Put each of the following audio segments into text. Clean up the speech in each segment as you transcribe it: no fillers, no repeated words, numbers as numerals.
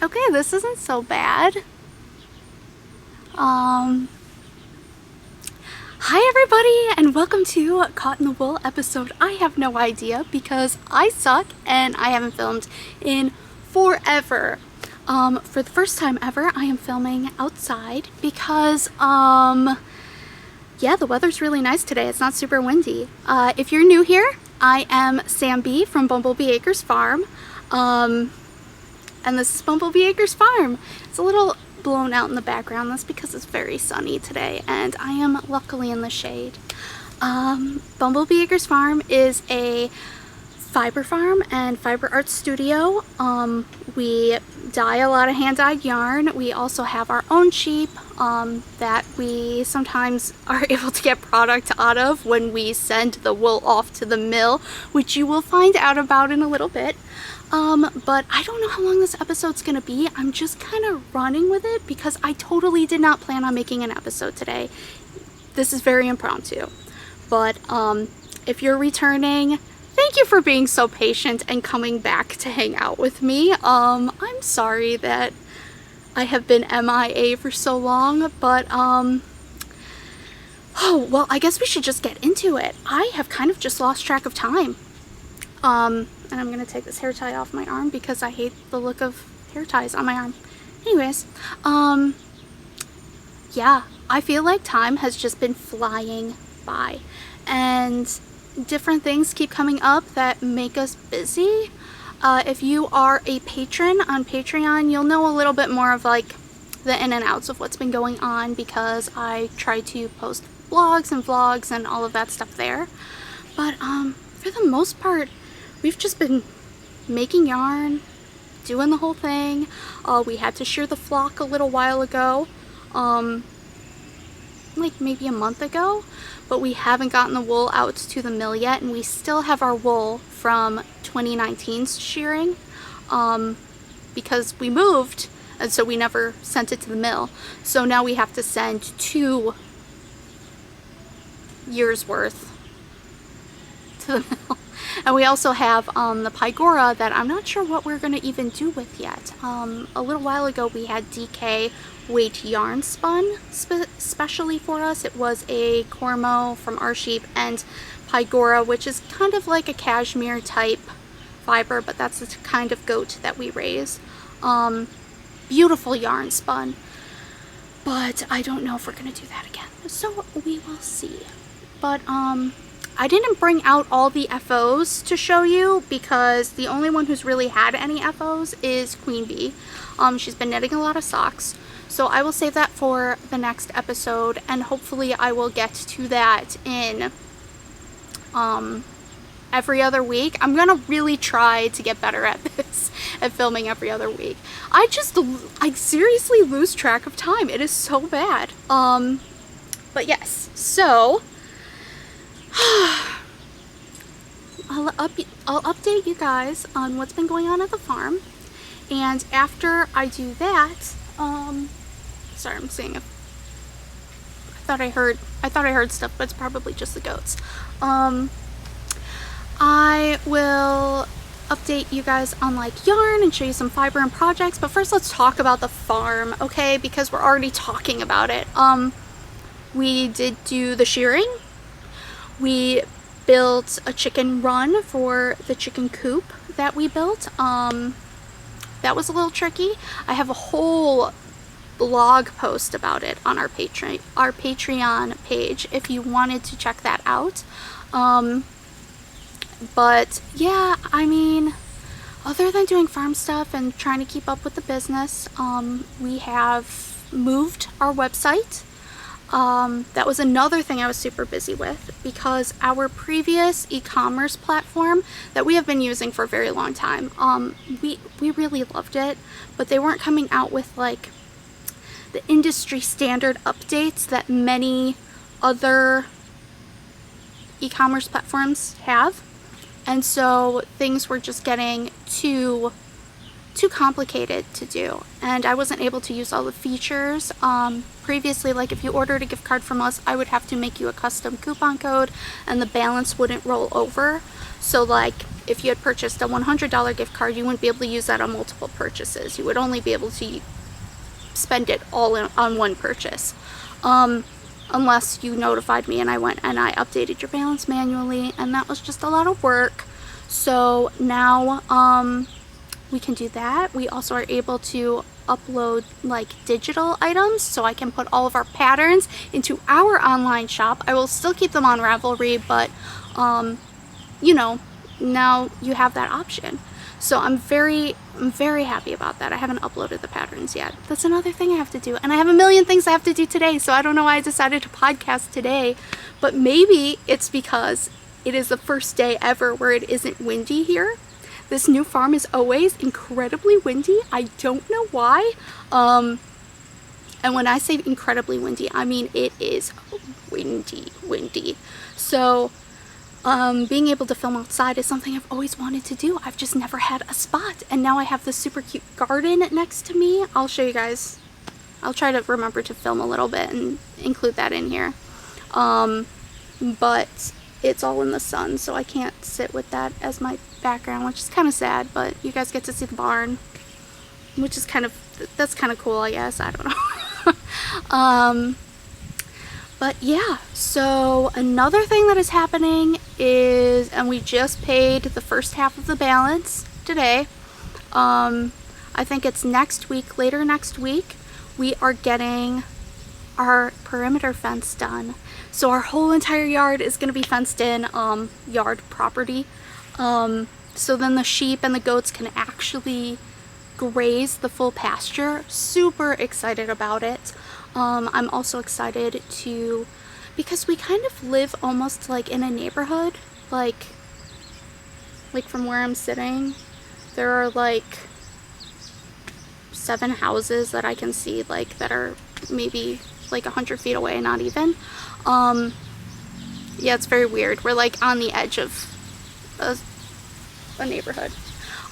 Okay, this isn't so bad. Hi everybody and welcome to Caught in the Wool episode. I have no idea because I suck and I haven't filmed in forever. For the first time ever, I am filming outside because, yeah, the weather's really nice today. It's not super windy. If you're new here, I am SamBee from Bumblebee Acres Farm. And this is Bumblebee Acres Farm. It's a little blown out in the background. That's because it's very sunny today and I am luckily in the shade. Bumblebee Acres Farm is a fiber farm and fiber art studio. We dye a lot of hand-dyed yarn. We also have our own sheep that we sometimes are able to get product out of when we send the wool off to the mill, which you will find out about in a little bit. But I don't know how long this episode's gonna be. I'm just kind of running with it because I totally did not plan on making an episode today. This is very impromptu. But if you're returning, thank you for being so patient and coming back to hang out with me. I'm sorry that I have been MIA for so long, but oh, well, I guess we should just get into it. I have kind of just lost track of time. And I'm gonna take this hair tie off my arm because I hate the look of hair ties on my arm. Anyways, yeah, I feel like time has just been flying by and different things keep coming up that make us busy. If you are a patron on Patreon, you'll know a little bit more of like the in and outs of what's been going on because I try to post blogs and vlogs and all of that stuff there. But for the most part, we've just been making yarn, doing the whole thing. We had to shear the flock a little while ago, like maybe a month ago, but we haven't gotten the wool out to the mill yet, and we still have our wool from 2019's shearing because we moved, and so we never sent it to the mill. So now we have to send 2 years worth to the mill. And we also have the Pygora that I'm not sure what we're going to even do with yet. A little while ago we had DK weight yarn spun specially for us. It was a Cormo from our sheep and Pygora, which is kind of like a cashmere type fiber, but that's the kind of goat that we raise. Beautiful yarn spun, but I don't know if we're going to do that again. So we will see. But I didn't bring out all the FOs to show you because the only one who's really had any FOs is QueenBee. She's been knitting a lot of socks, so I will save that for the next episode, and hopefully I will get to that in every other week. I'm gonna really try to get better at this, at filming every other week. I seriously lose track of time. It is so bad. But yes, so I'll update you guys on what's been going on at the farm, and after I do that, sorry, I'm seeing if I thought I heard stuff, but it's probably just the goats. I will update you guys on like yarn and show you some fiber and projects, but first let's talk about the farm, okay? Because we're already talking about it. We did do the shearing. We built a chicken run for the chicken coop that we built. That was a little tricky. I have a whole blog post about it on our Patreon page if you wanted to check that out. But yeah, I mean, other than doing farm stuff and trying to keep up with the business, we have moved our website. That was another thing I was super busy with because our previous e-commerce platform that we have been using for a very long time, we really loved it, but they weren't coming out with like the industry standard updates that many other e-commerce platforms have, and so things were just getting too complicated to do, and I wasn't able to use all the features. Previously, like if you ordered a gift card from us, I would have to make you a custom coupon code and the balance wouldn't roll over. So like if you had purchased a $100 gift card, you wouldn't be able to use that on multiple purchases. You would only be able to spend it all on one purchase. Unless you notified me and I went and I updated your balance manually, and that was just a lot of work. So now we can do that. We also are able to upload like digital items, so I can put all of our patterns into our online shop. I will still keep them on Ravelry, but you know, now you have that option. So I'm very happy about that. I haven't uploaded the patterns yet. That's another thing I have to do, and I have a million things I have to do today, so I don't know why I decided to podcast today, but maybe it's because it is the first day ever where it isn't windy here. This new farm is always incredibly windy. I don't know why. And when I say incredibly windy, I mean it is windy. So being able to film outside is something I've always wanted to do. I've just never had a spot, and now I have this super cute garden next to me. I'll show you guys. I'll try to remember to film a little bit and include that in here. But it's all in the sun, so I can't sit with that as my background, which is kind of sad, but you guys get to see the barn, which is that's kind of cool, I guess. I don't know. But yeah, so another thing that is happening is, and we just paid the first half of the balance today. I think it's next week, later next week, we are getting our perimeter fence done. So our whole entire yard is going to be fenced in, yard property. So then the sheep and the goats can actually graze the full pasture. Super excited about it. I'm also excited to, because we kind of live almost like in a neighborhood, like from where I'm sitting, there are like 7 houses that I can see, like, that are maybe like 100 feet away, not even. Yeah, it's very weird. We're like on the edge of a neighborhood.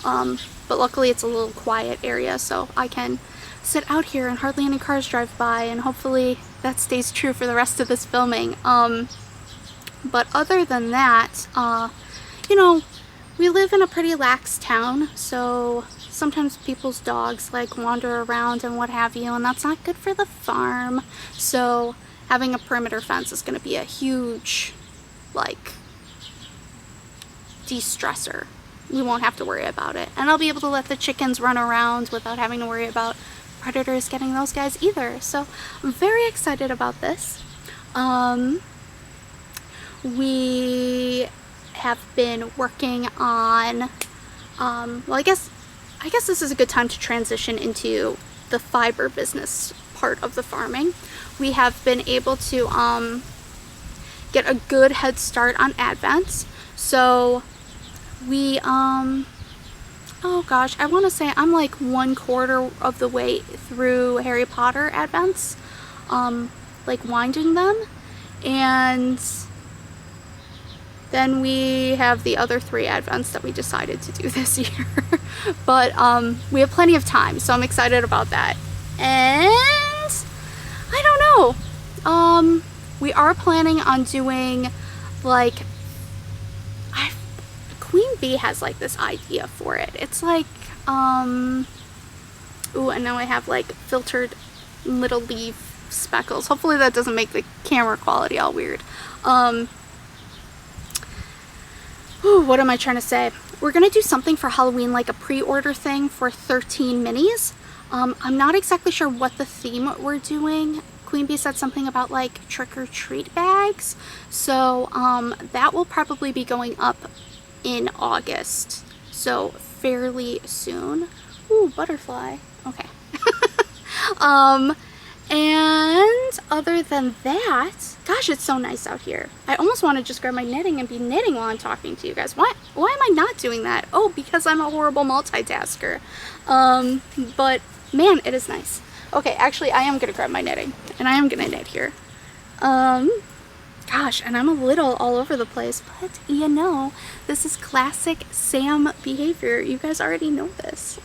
But luckily it's a little quiet area, so I can sit out here and hardly any cars drive by, and hopefully that stays true for the rest of this filming. But other than that, you know, we live in a pretty lax town, so sometimes people's dogs like wander around and what have you, and that's not good for the farm. So having a perimeter fence is going to be a huge, like, de-stressor. We won't have to worry about it, and I'll be able to let the chickens run around without having to worry about predators getting those guys either. So I'm very excited about this. We have been working on, well, I guess this is a good time to transition into the fiber business part of the farming. We have been able to get a good head start on Advents. So we, oh gosh, I want to say I'm like 1/4 of the way through Harry Potter Advents, like winding them, and then we have the other 3 Advents that we decided to do this year. But we have plenty of time, so I'm excited about that. And I don't know, we are planning on doing, like, QueenBee has like this idea for it. It's like, ooh, and now I have like filtered little leaf speckles. Hopefully that doesn't make the camera quality all weird. Ooh, what am I trying to say? We're gonna do something for Halloween, like a pre-order thing for 13 minis. I'm not exactly sure what the theme we're doing. QueenBee said something about like trick-or-treat bags. So that will probably be going up in August, so fairly soon. Ooh, butterfly. Okay. And other than that, gosh, it's so nice out here. I almost want to just grab my knitting and be knitting while I'm talking to you guys. Why am I not doing that? Oh, because I'm a horrible multitasker. But man, it is nice. Okay, actually, I am gonna grab my knitting, and I am gonna knit here. Gosh, and I'm a little all over the place, but you know, this is classic Sam behavior. You guys already know this.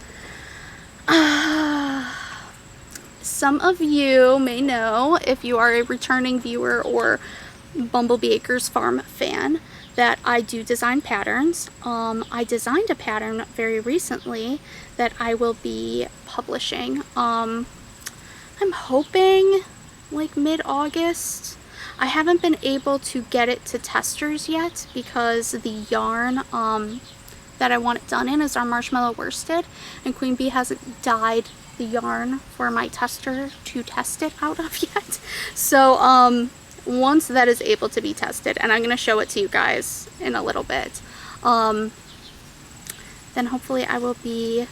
Some of you may know, if you are a returning viewer or Bumblebee Acres Farm fan, that I do design patterns. I designed a pattern very recently that I will be publishing. I'm hoping like mid-August. I haven't been able to get it to testers yet because the yarn that I want it done in is our marshmallow worsted, and QueenBee hasn't dyed the yarn for my tester to test it out of yet. So once that is able to be tested, and I'm going to show it to you guys in a little bit, then hopefully I will be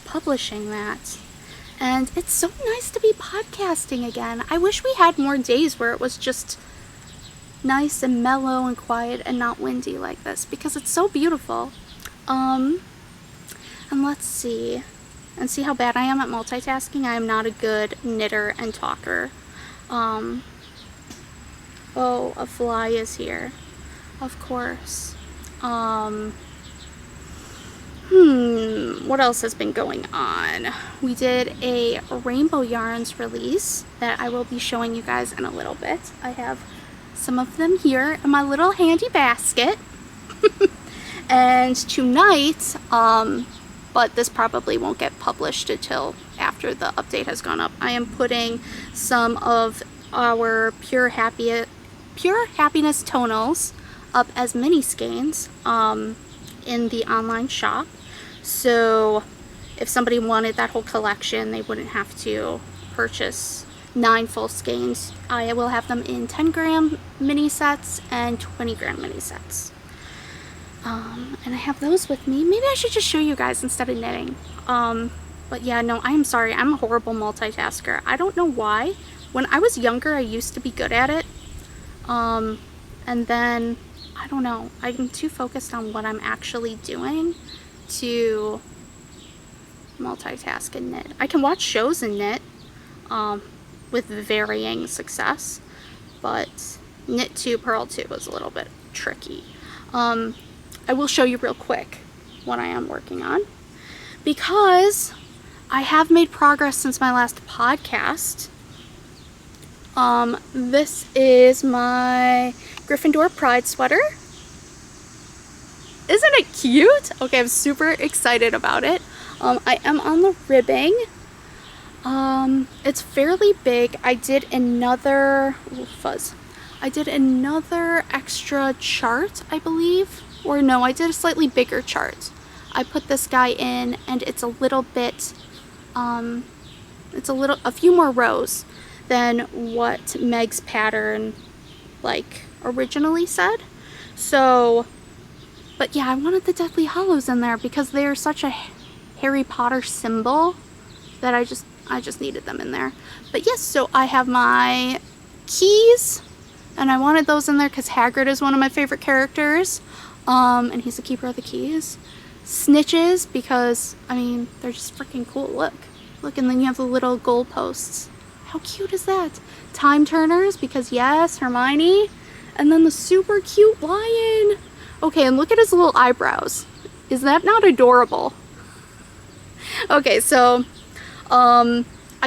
publishing that. And it's so nice to be podcasting again. I wish we had more days where it was just nice and mellow and quiet and not windy like this, because it's so beautiful. And let's see. And see how bad I am at multitasking? I am not a good knitter and talker. Oh, a fly is here. Of course. What else has been going on? We did a Rainbow Yarns release that I will be showing you guys in a little bit. I have some of them here in my little handy basket. And tonight, but this probably won't get published until after the update has gone up, I am putting some of our Pure Happiness tonals up as mini skeins in the online shop. So if somebody wanted that whole collection, they wouldn't have to purchase 9 full skeins. I will have them in 10-gram mini sets and 20-gram mini sets. And I have those with me. Maybe I should just show you guys instead of knitting. But yeah, no, I'm sorry. I'm a horrible multitasker. I don't know why. When I was younger, I used to be good at it. And then, I don't know. I'm too focused on what I'm actually doing to multitask and knit. I can watch shows and knit with varying success. But knit 2, purl 2 was a little bit tricky. I will show you real quick what I am working on, because I have made progress since my last podcast. This is my Gryffindor Pride sweater. Isn't it cute? Okay, I'm super excited about it. I am on the ribbing. It's fairly big. I did another extra chart, I believe. Or no, I did a slightly bigger chart. I put this guy in, and it's a little bit, a few more rows than what Meg's pattern, like, originally said. So, but yeah, I wanted the Deathly Hallows in there because they're such a Harry Potter symbol that I just needed them in there. But yes, so I have my keys, and I wanted those in there because Hagrid is one of my favorite characters. And he's the keeper of the keys. Snitches, because, I mean, they're just freaking cool. Look, and then you have the little goalposts. How cute is that? Time turners, because yes, Hermione. And then the super cute lion. Okay, and look at his little eyebrows. Is that not adorable? Okay, so, I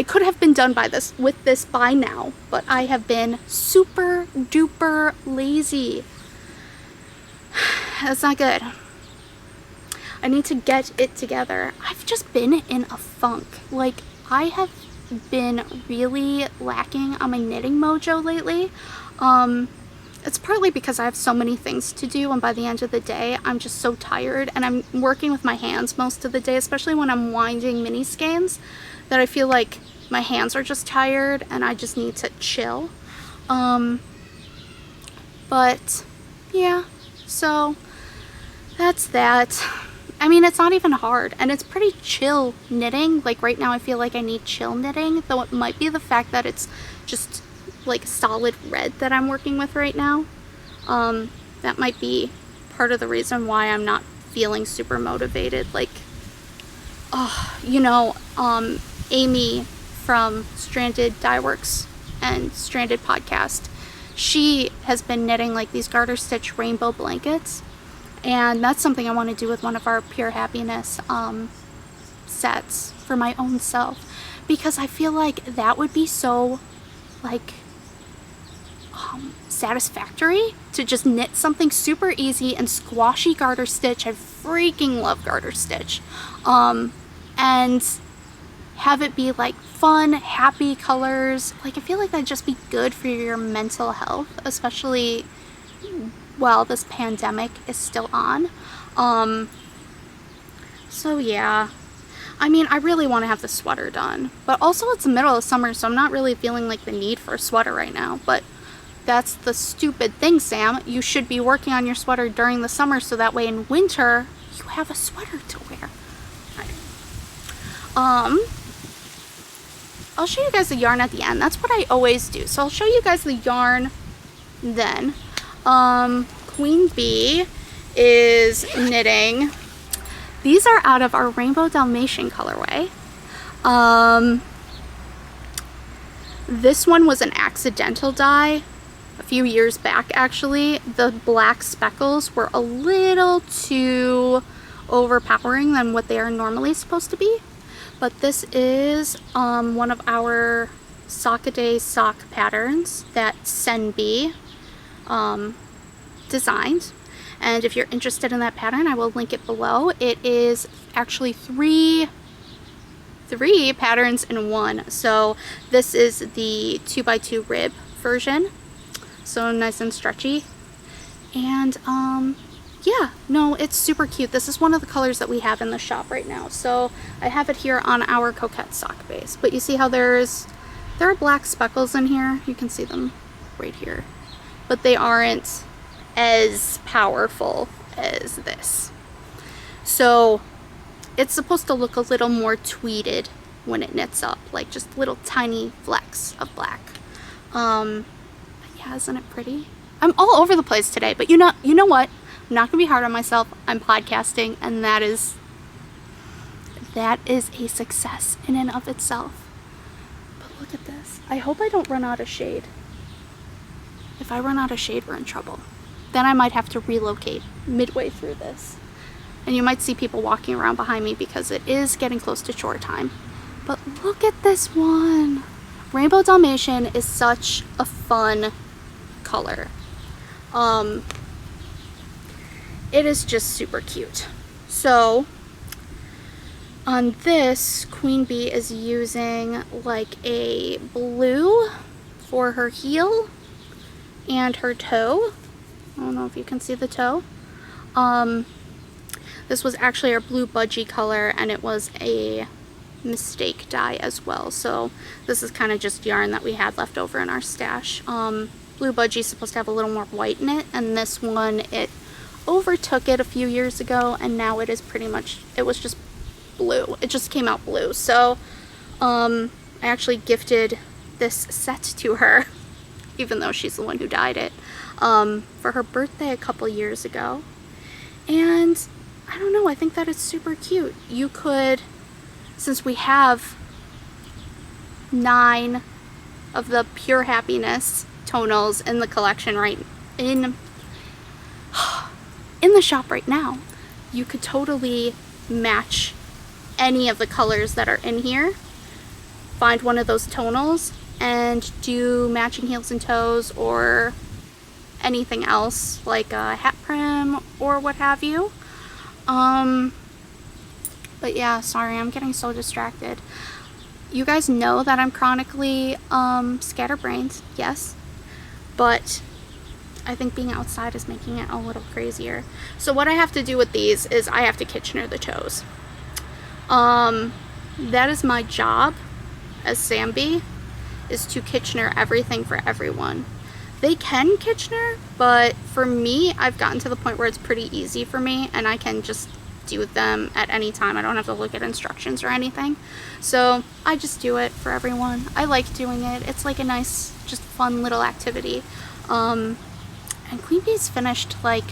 could have been done with this by now, but I have been super duper lazy. That's not good. I need to get it together. I've just been in a funk. Like, I have been really lacking on my knitting mojo lately. It's partly because I have so many things to do, and by the end of the day, I'm just so tired, and I'm working with my hands most of the day, especially when I'm winding mini skeins, that I feel like my hands are just tired, and I just need to chill. But, yeah. So, that's that. I mean, it's not even hard, and it's pretty chill knitting. Like, right now I feel like I need chill knitting, though it might be the fact that it's just, like, solid red that I'm working with right now. That might be part of the reason why I'm not feeling super motivated. Like, you know, Amy from Stranded Dye Works and Stranded Podcast, she has been knitting like these garter stitch rainbow blankets, and that's something I want to do with one of our Pure Happiness sets for my own self, because I feel like that would be so like satisfactory to just knit something super easy and squashy garter stitch. I freaking love garter stitch. And have it be like fun, happy colors. Like, I feel like that'd just be good for your mental health, especially while this pandemic is still on. So yeah, I mean, I really want to have the sweater done, but also it's the middle of summer, so I'm not really feeling like the need for a sweater right now. But that's the stupid thing, Sam. You should be working on your sweater during the summer so that way in winter you have a sweater to wear. Right. I'll show you guys the yarn at the end. That's what I always do. So I'll show you guys the yarn then. QueenBee is knitting. These are out of our Rainbow Dalmatian colorway. This one was an accidental dye a few years back, actually. The black speckles were a little too overpowering than what they are normally supposed to be. But this is one of our Sock-a-Day sock patterns that SenBee designed. And if you're interested in that pattern, I will link it below. It is actually three patterns in one. So this is the 2x2 rib version. So nice and stretchy. And yeah, no, it's super cute. This is one of the colors that we have in the shop right now. So I have it here on our Coquette sock base. But you see how there are black speckles in here. You can see them right here. But they aren't as powerful as this. So it's supposed to look a little more tweeded when it knits up, like just little tiny flecks of black. But yeah, isn't it pretty? I'm all over the place today, but you know what? I'm not gonna be hard on myself. I'm podcasting, and that is a success in and of itself. But look at this. I hope I don't run out of shade. If I run out of shade, we're in trouble. Then I might have to relocate midway through this. And you might see people walking around behind me because it is getting close to chore time. But look at this one. Rainbow Dalmatian is such a fun color. It is just super cute. So on this, QueenBee is using like a blue for her heel and her toe. I don't know if you can see the toe. This was actually our blue budgie color, and it was a mistake dye as well. So this is kind of just yarn that we had left over in our stash. Blue budgie is supposed to have a little more white in it, and this one, it overtook it a few years ago, and now it is pretty much, it was just blue. It just came out blue. So I actually gifted this set to her, even though she's the one who dyed it, for her birthday a couple years ago. And I don't know, I think that is super cute. You could, since we have 9 of the Pure Happiness tonals in the collection right in the shop right now, you could totally match any of the colors that are in here. Find one of those tonals and do matching heels and toes or anything else like a hat prim or what have you. But yeah, sorry, I'm getting so distracted. You guys know that I'm chronically scatterbrained, yes, but I think being outside is making it a little crazier. So what I have to do with these is I have to Kitchener the toes. That is my job as SamBee, is to Kitchener everything for everyone. They can Kitchener, but for me, I've gotten to the point where it's pretty easy for me, and I can just do them at any time. I don't have to look at instructions or anything. So I just do it for everyone. I like doing it. It's like a nice, just fun little activity. And QueenBee's finished like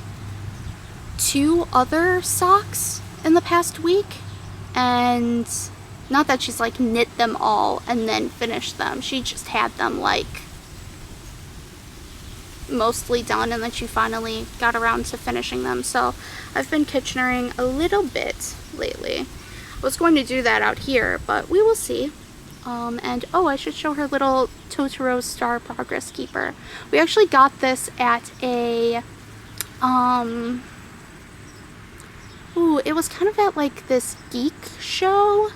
2 other socks in the past week, and not that she's like knit them all and then finished them. She just had them like mostly done, and then she finally got around to finishing them. So I've been Kitchenering a little bit lately. I was going to do that out here, but we will see. And oh, I should show her little Totoro Star Progress Keeper. We actually got this at a, ooh, it was kind of at like this geek show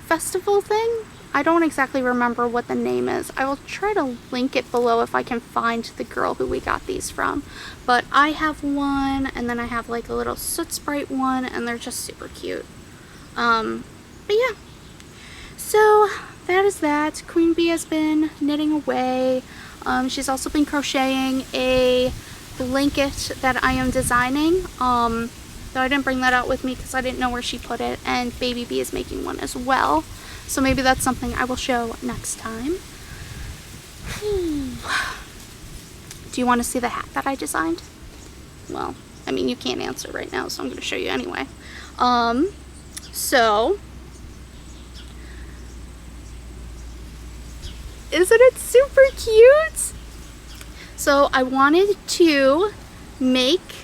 festival thing. I don't exactly remember what the name is. I will try to link it below if I can find the girl who we got these from. But I have one, and then I have like a little Soot Sprite one, and they're just super cute. But yeah. So that is that. QueenBee has been knitting away. She's also been crocheting a blanket that I am designing. Though I didn't bring that out with me because I didn't know where she put it. And Baby Bee is making one as well. So maybe that's something I will show next time. Do you want to see the hat that I designed? Well, I mean, you can't answer right now, so I'm going to show you anyway. So, isn't it super cute? So I wanted to make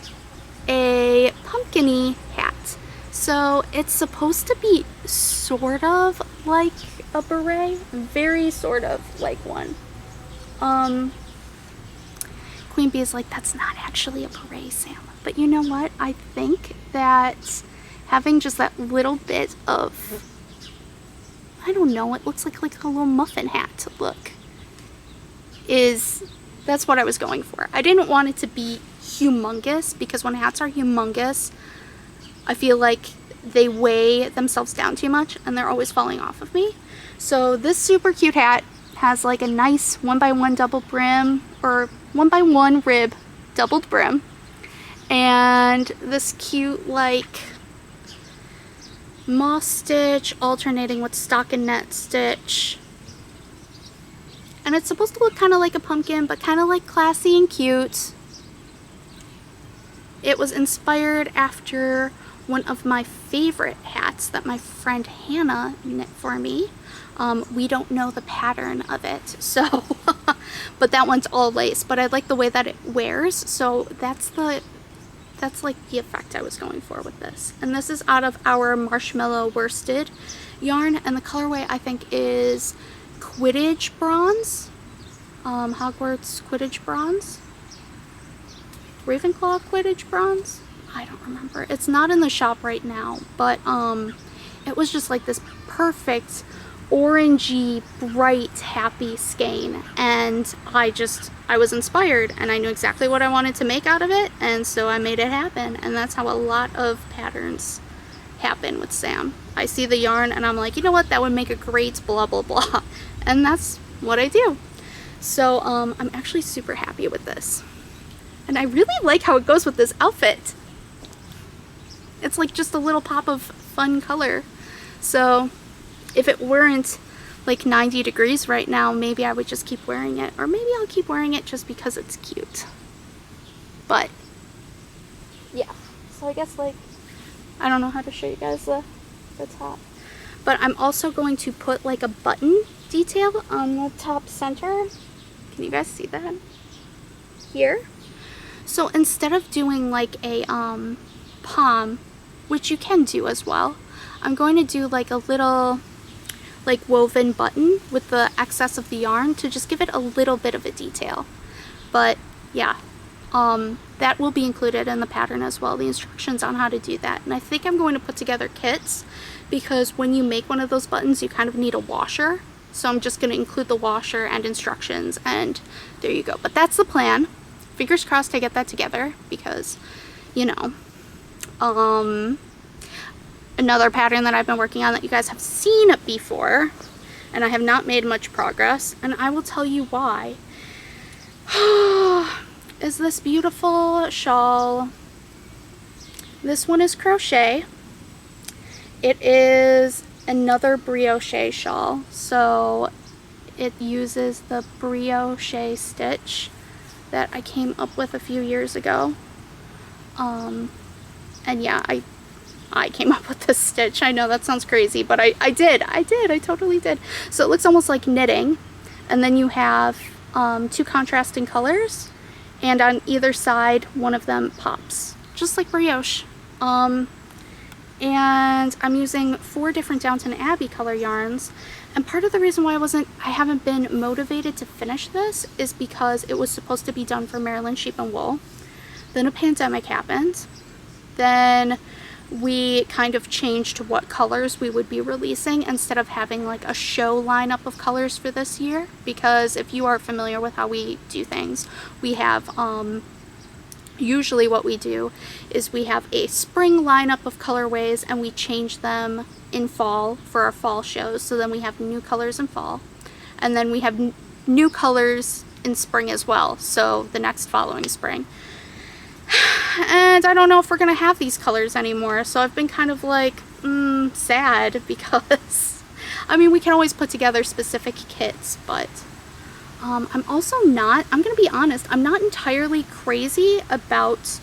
a pumpkiny hat. So it's supposed to be sort of like a beret, very sort of like one. QueenBee is like, that's not actually a beret, Sam. But you know what? I think that having just that little bit of, I don't know, it looks like a little muffin hat look, that's what I was going for. I didn't want it to be humongous, because when hats are humongous, I feel like they weigh themselves down too much and they're always falling off of me. So this super cute hat has like a nice 1x1 double brim, or 1x1 rib doubled brim, and this cute like moss stitch alternating with stockinette stitch. And it's supposed to look kind of like a pumpkin, but kind of like classy and cute. It was inspired after one of my favorite hats that my friend Hannah knit for me. We don't know the pattern of it, so but that one's all lace, but I like the way that it wears, so that's like the effect I was going for with this. And this is out of our marshmallow worsted yarn, and the colorway I think is Quidditch Bronze, Hogwarts Quidditch Bronze, Ravenclaw Quidditch Bronze. I don't remember. It's not in the shop right now, but it was just like this perfect orangey, bright, happy skein, and I was inspired, and I knew exactly what I wanted to make out of it, and so I made it happen. And that's how a lot of patterns happen with Sam. I see the yarn and I'm like, you know what, that would make a great blah blah blah, and that's what I do. So I'm actually super happy with this, and I really like how it goes with this outfit. It's like just a little pop of fun color. So if it weren't like 90 degrees right now, maybe I would just keep wearing it, or maybe I'll keep wearing it just because it's cute. But yeah, so I guess like, I don't know how to show you guys the top, but I'm also going to put like a button detail on the top center. Can you guys see that here? So instead of doing like a pom, which you can do as well, I'm going to do like a little like woven button with the excess of the yarn to just give it a little bit of a detail. But yeah, that will be included in the pattern as well, the instructions on how to do that. And I think I'm going to put together kits, because when you make one of those buttons you kind of need a washer. So I'm just going to include the washer and instructions, and there you go. But that's the plan. Fingers crossed I get that together, because, you know, another pattern that I've been working on that you guys have seen before, and I have not made much progress, and I will tell you why, is this beautiful shawl. This one is crochet. It is another Briochet shawl, so it uses the Briochet stitch that I came up with a few years ago. And yeah, I came up with this stitch. I know that sounds crazy, but I totally did. So it looks almost like knitting, and then you have two contrasting colors, and on either side one of them pops, just like brioche. and I'm using 4 different Downton Abbey color yarns. And part of the reason why I haven't been motivated to finish this is because it was supposed to be done for Maryland Sheep and Wool. Then a pandemic happened. Then we kind of changed what colors we would be releasing instead of having like a show lineup of colors for this year. Because if you are familiar with how we do things, we have usually what we do is we have a spring lineup of colorways and we change them in fall for our fall shows. So then we have new colors in fall, and then we have new colors in spring as well, so the next following spring. And I don't know if we're gonna have these colors anymore, so I've been kind of like sad, because I mean, we can always put together specific kits, but I'm gonna be honest, I'm not entirely crazy about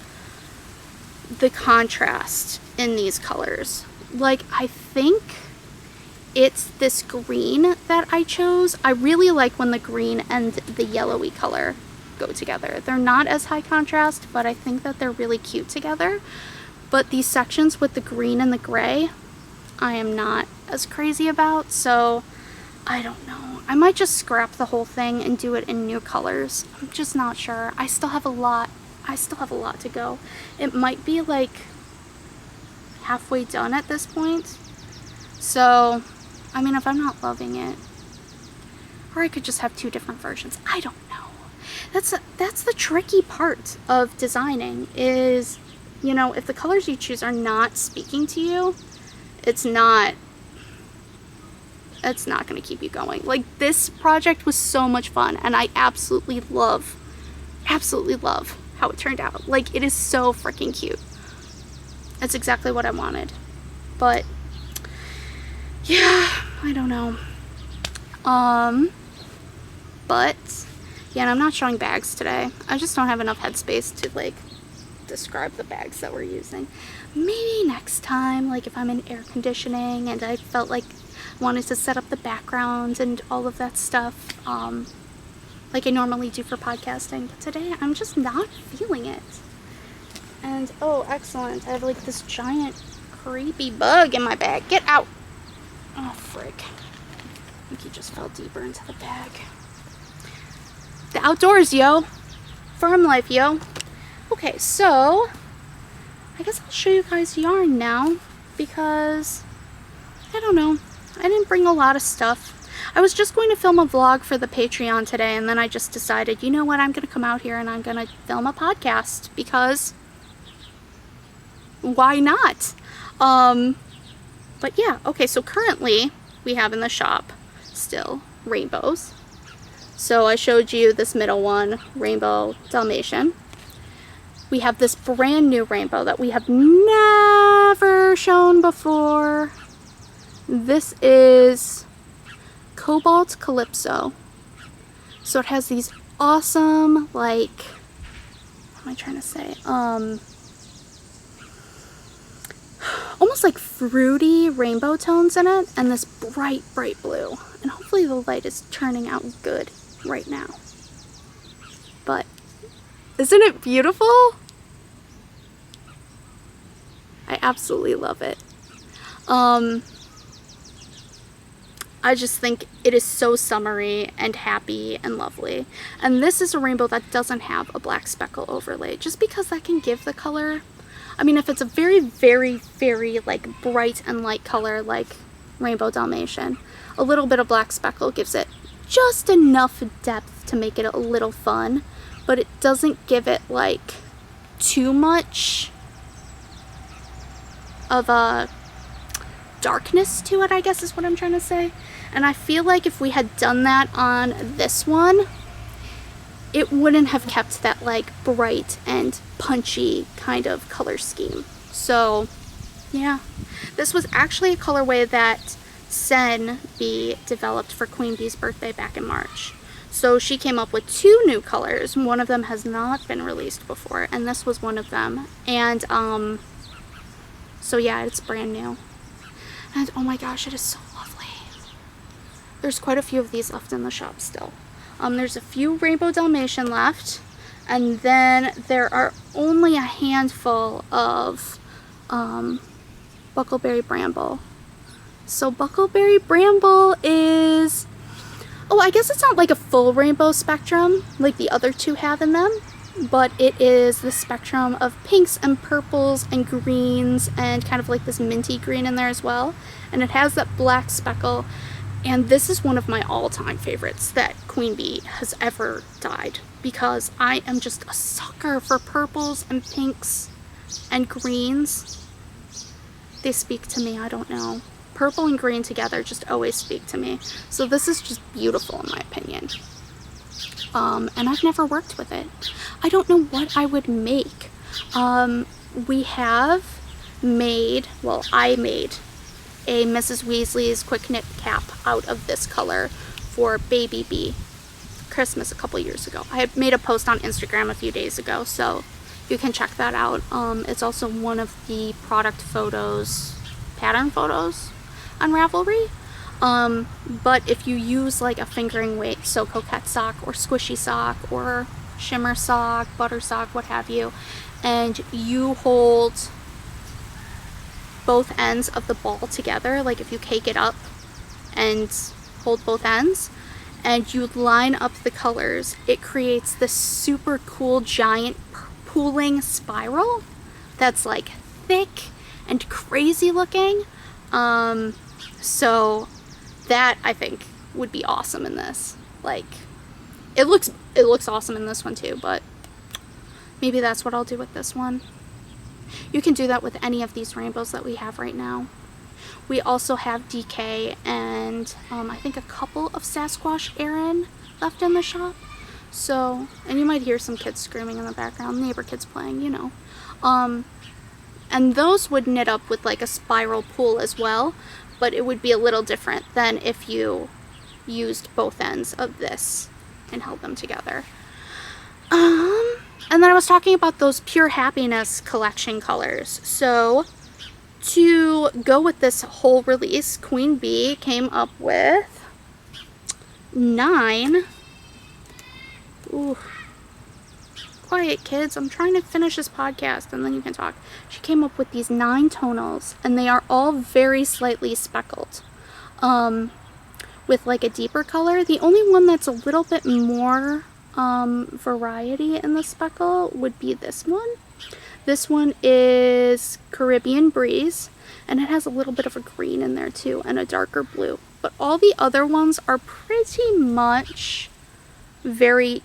the contrast in these colors. Like, I think it's this green that I chose. I really like when the green and the yellowy color go together. They're not as high contrast, but I think that they're really cute together. But these sections with the green and the gray, I am not as crazy about, so I don't know. I might just scrap the whole thing and do it in new colors. I'm just not sure. I still have a lot to go. It might be like halfway done at this point. So, I mean, if I'm not loving it, or I could just have 2 different versions. I don't know. That's the tricky part of designing is, you know, if the colors you choose are not speaking to you, it's not going to keep you going. Like, this project was so much fun, and I absolutely love how it turned out. Like, it is so freaking cute. It's exactly what I wanted. But yeah, I don't know. But yeah, and I'm not showing bags today. I just don't have enough headspace to like describe the bags that we're using. Maybe next time, like if I'm in air conditioning and I felt like I wanted to set up the background and all of that stuff, like I normally do for podcasting. But today I'm just not feeling it. And oh, excellent, I have like this giant creepy bug in my bag. Get out! Oh, frick. I think he just fell deeper into the bag. The outdoors, yo! Farm life, yo! Okay, so I guess I'll show you guys yarn now, because I don't know, I didn't bring a lot of stuff. I was just going to film a vlog for the Patreon today, and then I just decided, you know what, I'm going to come out here and I'm going to film a podcast, because why not? But yeah, okay, so currently we have in the shop still rainbows. So I showed you this middle one, Rainbow Dalmatian. We have this brand new rainbow that we have never shown before. This is Cobalt Calypso. So it has these awesome, like, what am I trying to say? Almost like fruity rainbow tones in it, and this bright, bright blue. And hopefully the light is turning out good right now. But isn't it beautiful? I absolutely love it. I just think it is so summery and happy and lovely. And this is a rainbow that doesn't have a black speckle overlay, just because that can give the color. I mean, if it's a very, very, very like bright and light color like Rainbow Dalmatian, a little bit of black speckle gives it just enough depth to make it a little fun, but it doesn't give it like too much of a darkness to it, I guess is what I'm trying to say. And I feel like if we had done that on this one, it wouldn't have kept that like bright and punchy kind of color scheme. So yeah, this was actually a colorway that SenBee developed for QueenBee's birthday back in March. So she came up with 2 new colors. One of them has not been released before, and this was one of them. And so yeah, it's brand new. And oh my gosh, it is so lovely. There's quite a few of these left in the shop still. There's a few Rainbow Dalmatian left, and then there are only a handful of Buckleberry Bramble. So Buckleberry Bramble is, oh, I guess it's not like a full rainbow spectrum like the other two have in them, but it is the spectrum of pinks and purples and greens and kind of like this minty green in there as well. And it has that black speckle. And this is one of my all-time favorites that QueenBee has ever dyed, because I am just a sucker for purples and pinks and greens. They speak to me, I don't know. Purple and green together just always speak to me. So this is just beautiful in my opinion. And I've never worked with it. I don't know what I would make. We have made, well, I made a Mrs. Weasley's quick knit cap out of this color for Baby Bee Christmas a couple years ago. I had made a post on Instagram a few days ago, so you can check that out. It's also one of the product photos, pattern photos on Ravelry. But if you use like a fingering weight, so Coquette sock or squishy sock or Shimmer sock, butter sock, what have you, and you hold both ends of the ball together, like if you cake it up and hold both ends and you line up the colors, it creates this super cool giant pooling spiral that's like thick and crazy looking. So that I think would be awesome in this. Like it looks awesome in this one too, but maybe that's what I'll do with this one. You can do that with any of these rainbows that we have right now. We also have DK and I think a couple of Sasquatch Aaron left in the shop. So, and you might hear some kids screaming in the background, neighbor kids playing, you know. And those would knit up with like a spiral pool as well, but it would be a little different than if you used both ends of this and held them together. And then I was talking about those Pure Happiness collection colors. So to go with this whole release, QueenBee came up with 9. Ooh. Quiet kids, I'm trying to finish this podcast and then you can talk. She came up with these 9 tonals and they are all very slightly speckled. With like a deeper color. The only one that's a little bit more variety in the speckle would be this one. This one is Caribbean Breeze and it has a little bit of a green in there too and a darker blue, but all the other ones are pretty much very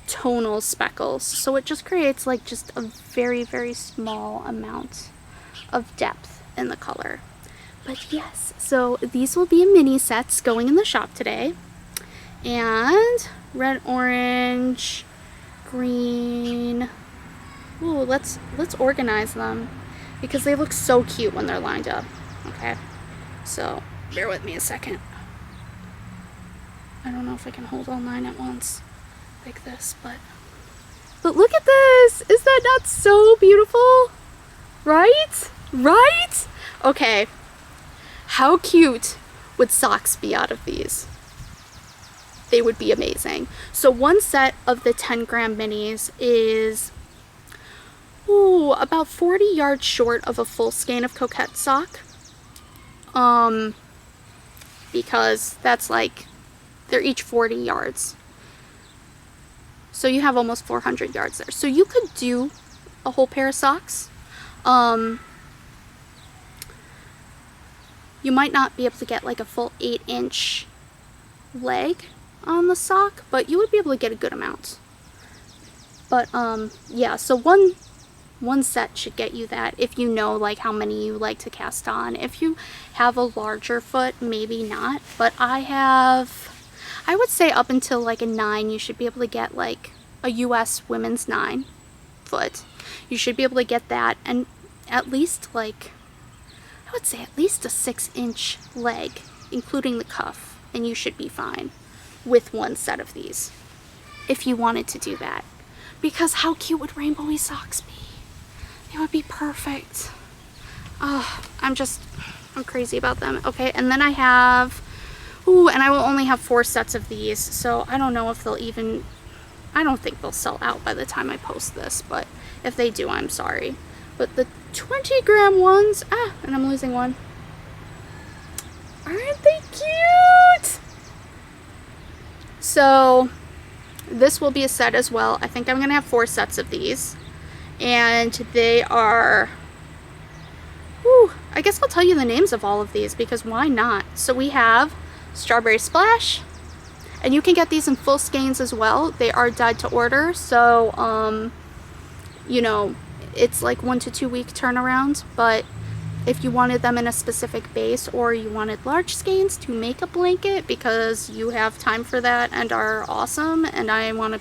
tonal speckles, so it just creates like just a very, very small amount of depth in the color. But yes, so these will be mini sets going in the shop today. And red, orange, green. Ooh, let's organize them because they look so cute when they're lined up. Okay, so bear with me a second. I don't know if I can hold all 9 at once like this, but look at this. Is that not so beautiful? Right? Right? Okay. How cute would socks be out of these? They would be amazing. So one set of the 10-gram minis is about 40 yards short of a full skein of Coquette sock. Because that's like, they're each 40 yards. So you have almost 400 yards there. So you could do a whole pair of socks. You might not be able to get like a full 8-inch leg on the sock, but you would be able to get a good amount. But yeah, so one set should get you that if you know like how many you like to cast on. If you have a larger foot, maybe not, but I would say up until like a 9 you should be able to get like a US women's 9 foot. You should be able to get that, and at least like, I would say at least a 6-inch leg, including the cuff, and you should be fine with one set of these if you wanted to do that. Because how cute would rainbowy socks be? They would be perfect. Oh, I'm crazy about them. Okay, and then I have, and I will only have 4 sets of these, so I don't know if they'll even, I don't think they'll sell out by the time I post this, but if they do, I'm sorry. But the 20-gram ones. Ah, and I'm losing one. Aren't they cute? So this will be a set as well. I think I'm gonna have 4 sets of these, and they are, whew, I guess I'll tell you the names of all of these because why not? So we have Strawberry Splash, and you can get these in full skeins as well. They are dyed to order, so you know, it's like 1 to 2 week turnaround, but if you wanted them in a specific base or you wanted large skeins to make a blanket because you have time for that and are awesome and I want to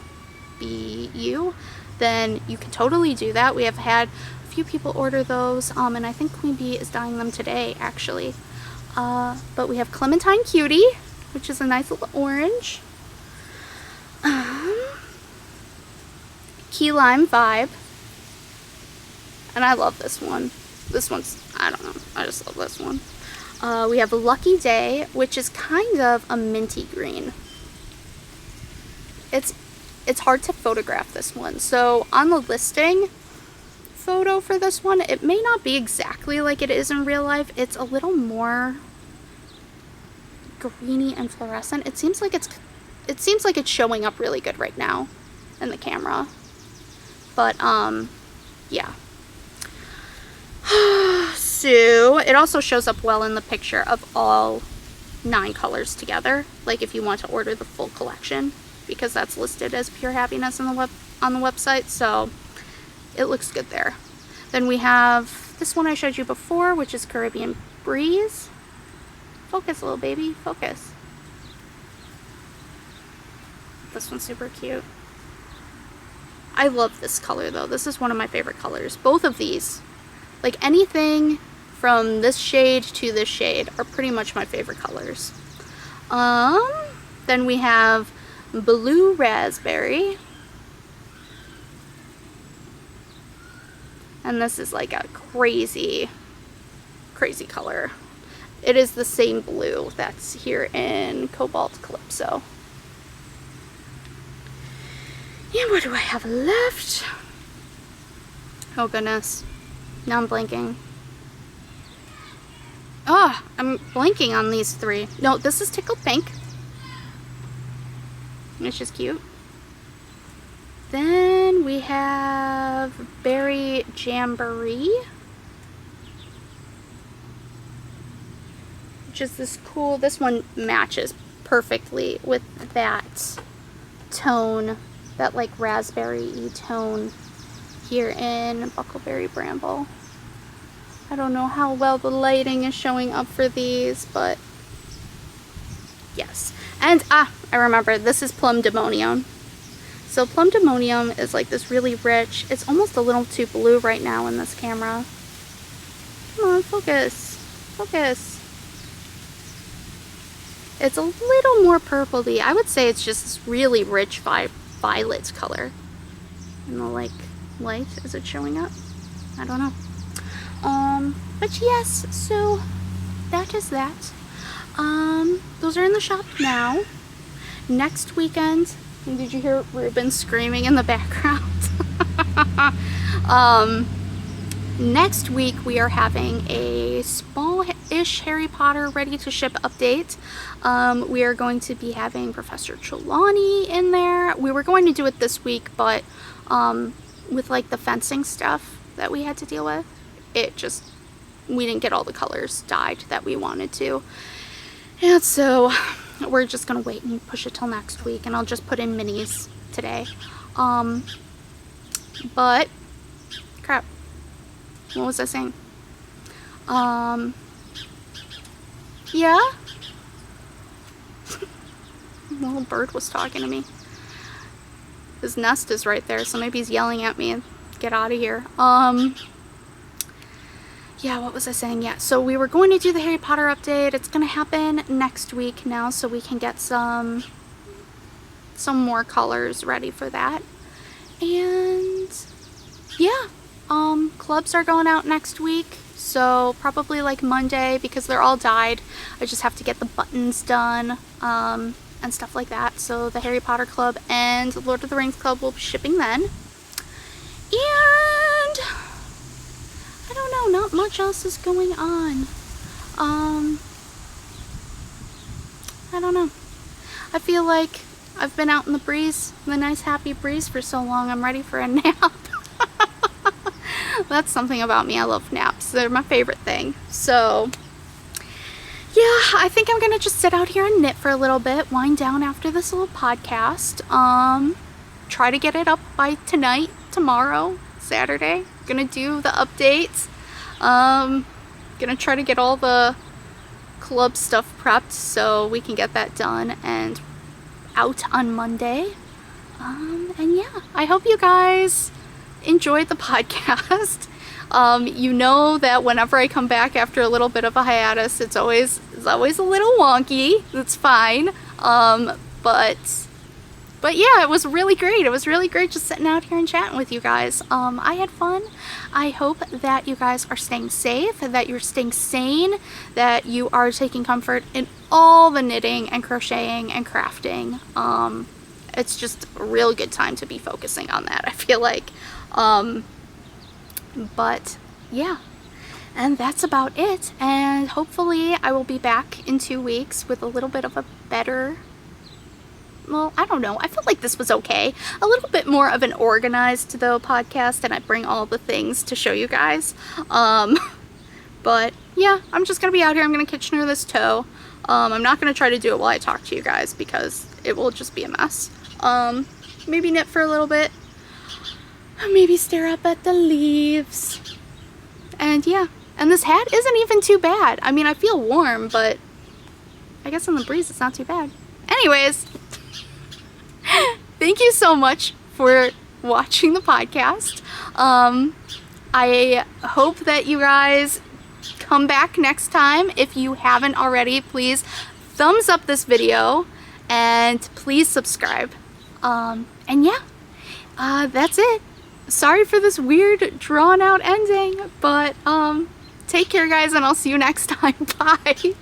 be you, then you can totally do that. We have had a few people order those, and I think QueenBee is dyeing them today actually. But we have Clementine Cutie, which is a nice little orange. Key Lime Vibe. And I love this one. This one's, I don't know, I just love this one. We have Lucky Day, which is kind of a minty green. It's hard to photograph this one. So on the listing photo for this one, it may not be exactly like it is in real life. It's a little more greeny and fluorescent. It seems like it's showing up really good right now in the camera. But yeah. So it also shows up well in the picture of all 9 colors together, like if you want to order the full collection, because that's listed as Pure Happiness on the website, so it looks good there. Then we have this one I showed you before, which is Caribbean Breeze. Focus, little baby, focus. This one's super cute. I love this color though. This is one of my favorite colors. Both of these, like anything from this shade to this shade, are pretty much my favorite colors. Then we have Blue Raspberry. And this is like a crazy, crazy color. It is the same blue that's here in Cobalt Calypso. And what do I have left? Oh goodness. Now I'm blanking. Oh, I'm blanking on these 3. No, this is Tickled Pink. It's just cute. Then we have Berry Jamboree, which is this cool, this one matches perfectly with that tone, that like raspberry-y tone here in Buckleberry Bramble. I don't know how well the lighting is showing up for these, but yes. And I remember, this is Plum Demonium. So Plum Demonium is like this really rich, it's almost a little too blue right now in this camera. Come on, focus, focus. It's a little more purpley. I would say it's just this really rich violet color. And the like light, is it showing up? I don't know. But yes, so that is that. Those are in the shop now. Next weekend, did you hear Ruben screaming in the background? Next week we are having a small-ish Harry Potter ready to ship update. We are going to be having Professor Trelawney in there. We were going to do it this week, but with like the fencing stuff that we had to deal with, we didn't get all the colors dyed that we wanted to. And so we're just gonna wait and push it till next week, and I'll just put in minis today. But crap, what was I saying? Yeah. The little bird was talking to me. His nest is right there, so maybe he's yelling at me and get out of here. Yeah, what was I saying? Yeah, so we were going to do the Harry Potter update. It's going to happen next week now, so we can get some more colors ready for that. And yeah, clubs are going out next week, so probably like Monday, because they're all dyed. I just have to get the buttons done and stuff like that. So the Harry Potter Club and Lord of the Rings Club will be shipping then. And I don't know, not much else is going on. I don't know. I feel like I've been out in the breeze, the nice happy breeze for so long, I'm ready for a nap. That's something about me, I love naps. They're my favorite thing. So, yeah, I think I'm gonna just sit out here and knit for a little bit, wind down after this little podcast. Try to get it up by tonight, tomorrow, Saturday. Gonna do the updates. Gonna try to get all the club stuff prepped so we can get that done and out on Monday. And yeah, I hope you guys enjoyed the podcast. You know that whenever I come back after a little bit of a hiatus, it's always a little wonky. It's fine. But yeah, it was really great. It was really great just sitting out here and chatting with you guys. I had fun. I hope that you guys are staying safe, that you're staying sane, that you are taking comfort in all the knitting and crocheting and crafting. It's just a real good time to be focusing on that, I feel like. But yeah, and that's about it. And hopefully I will be back in 2 weeks with a little bit of a better, well, I don't know. I felt like this was okay. A little bit more of an organized, though, podcast, and I bring all the things to show you guys. But yeah, I'm just going to be out here. I'm going to Kitchener this toe. I'm not going to try to do it while I talk to you guys because it will just be a mess. Maybe knit for a little bit. Maybe stare up at the leaves. And yeah, and this hat isn't even too bad. I mean, I feel warm, but I guess in the breeze it's not too bad. Anyways, thank you so much for watching the podcast. I hope that you guys come back next time. If you haven't already, please thumbs up this video and please subscribe. And yeah, that's it. Sorry for this weird drawn out ending, but take care guys, and I'll see you next time. Bye.